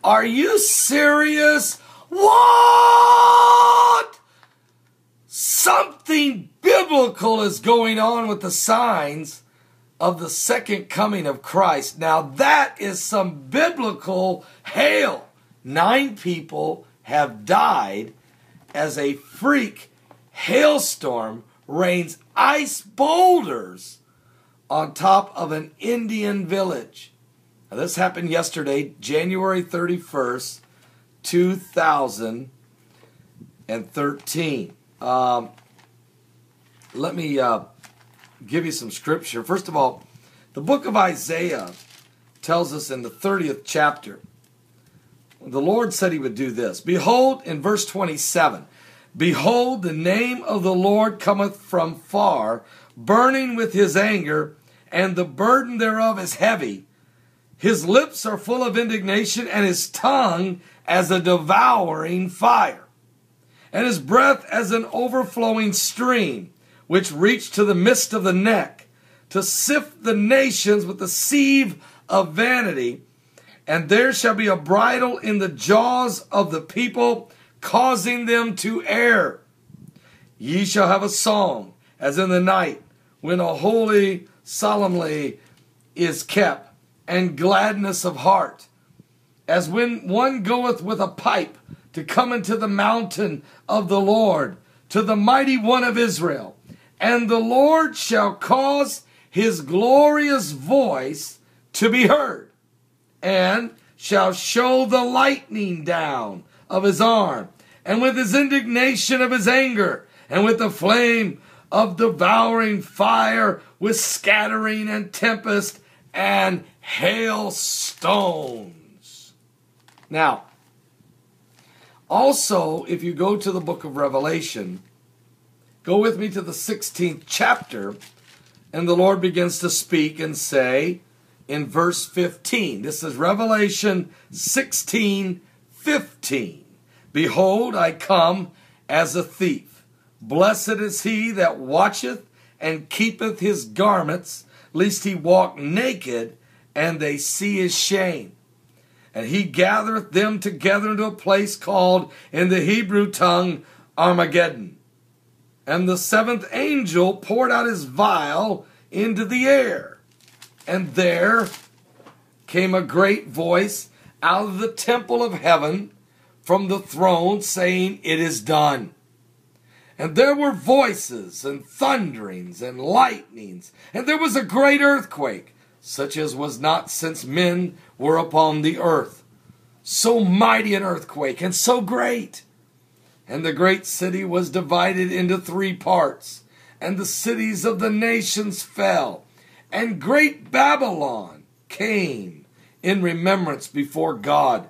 Are you serious? What? Something biblical is going on with the signs of the second coming of Christ. Now that is some biblical hail. 9 people have died as a freak hailstorm rains ice boulders on top of an Indian village. Now, this happened yesterday, January 31st, 2013. Let me give you some scripture. First of all, the book of Isaiah tells us in the 30th chapter, the Lord said he would do this. Behold, in verse 27, behold, the name of the Lord cometh from far, burning with his anger, and the burden thereof is heavy. His lips are full of indignation, and his tongue as a devouring fire, and his breath as an overflowing stream, which reached to the midst of the neck, to sift the nations with the sieve of vanity. And there shall be a bridle in the jaws of the people, causing them to err. Ye shall have a song, as in the night, when a holy solemnly is kept, and gladness of heart, as when one goeth with a pipe to come into the mountain of the Lord, to the mighty one of Israel. And the Lord shall cause his glorious voice to be heard, and shall show the lightning down of his arm, and with his indignation of his anger, and with the flame of devouring fire, with scattering and tempest and hailstones. Now, also, if you go to the book of Revelation, go with me to the 16th chapter, and the Lord begins to speak and say in verse 15, this is Revelation 16:15. Behold, I come as a thief. Blessed is he that watcheth and keepeth his garments, lest he walk naked, and they see his shame. And he gathereth them together into a place called in the Hebrew tongue Armageddon. And the 7th angel poured out his vial into the air. And there came a great voice out of the temple of heaven from the throne, saying, It is done. And there were voices and thunderings and lightnings, and there was a great earthquake, such as was not since men were upon the earth. So mighty an earthquake, and so great. And the great city was divided into 3 parts, and the cities of the nations fell. And great Babylon came in remembrance before God,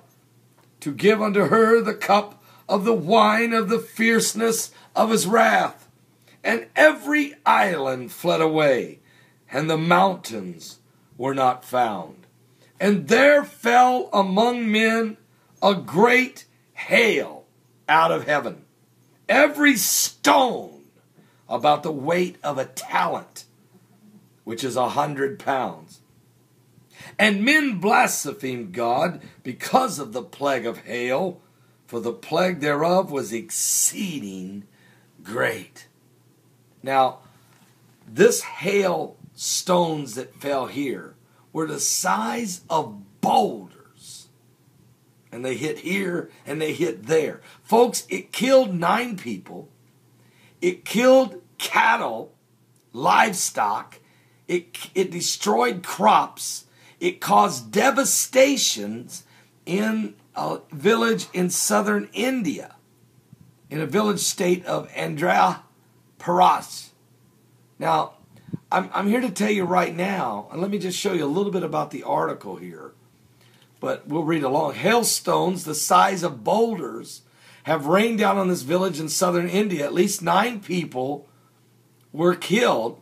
to give unto her the cup of the wine of the fierceness of his wrath. And every island fled away, and the mountains were not found. And there fell among men a great hail out of heaven, every stone about the weight of a talent, which is 100 pounds. And men blasphemed God because of the plague of hail, for the plague thereof was exceeding great. Now, this hail stones that fell here were the size of boulders. And they hit here and they hit there. Folks, it killed 9 people. It killed cattle, livestock. It destroyed crops. It caused devastations in a village in southern India, in a village state of Andhra Pradesh. Now, I'm here to tell you right now, and let me just show you a little bit about the article here, but we'll read along. Hailstones the size of boulders have rained down on this village in southern India. At least 9 people were killed,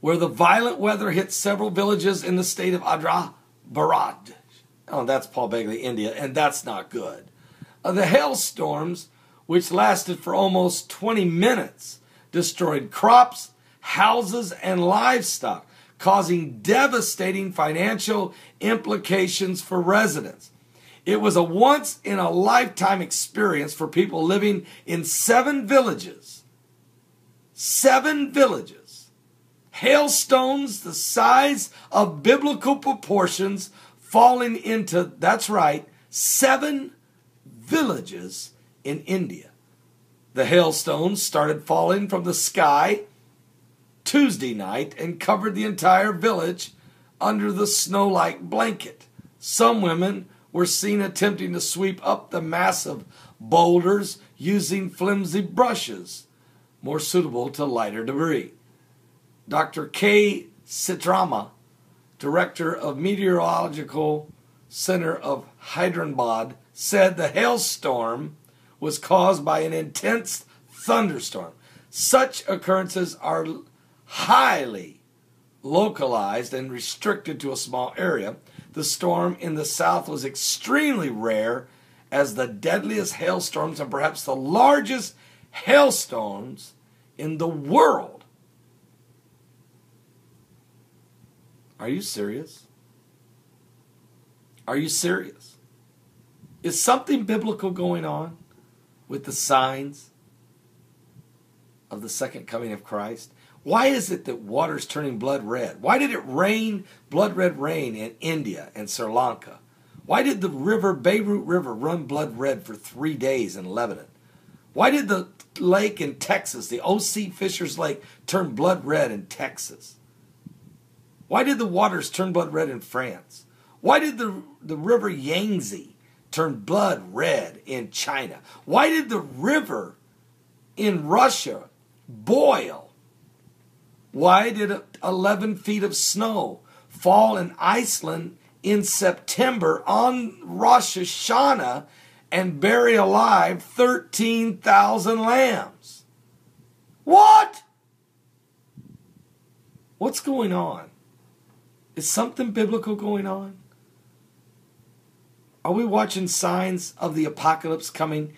where the violent weather hit several villages in the state of Andhra Pradesh. Oh, that's Paul Begley, India, and that's not good. The hailstorms, which lasted for almost 20 minutes, destroyed crops, houses, and livestock, causing devastating financial implications for residents. It was a once-in-a-lifetime experience for people living in 7 villages. 7 villages. Hailstones the size of biblical proportions falling into, that's right, 7 villages in India. The hailstones started falling from the sky Tuesday night and covered the entire village under the snow-like blanket. Some women were seen attempting to sweep up the massive boulders using flimsy brushes, more suitable to lighter debris. Dr. K. Sitrama, director of Meteorological Center of Hyderabad, said the hailstorm was caused by an intense thunderstorm. Such occurrences are highly localized and restricted to a small area. The storm in the south was extremely rare, as the deadliest hailstorms and perhaps the largest hailstorms in the world. Are you serious? Are you serious? Is something biblical going on with the signs of the second coming of Christ? Why is it that water's turning blood red? Why did it rain, blood red rain in India and Sri Lanka? Why did the Beirut River run blood red for 3 days in Lebanon? Why did the lake in Texas, the O.C. Fisher's Lake, turn blood red in Texas? Why did the waters turn blood red in France? Why did the river Yangtze turn blood red in China? Why did the river in Russia boil? Why did 11 feet of snow fall in Iceland in September on Rosh Hashanah and bury alive 13,000 lambs? What? What's going on? Is something biblical going on? Are we watching signs of the apocalypse coming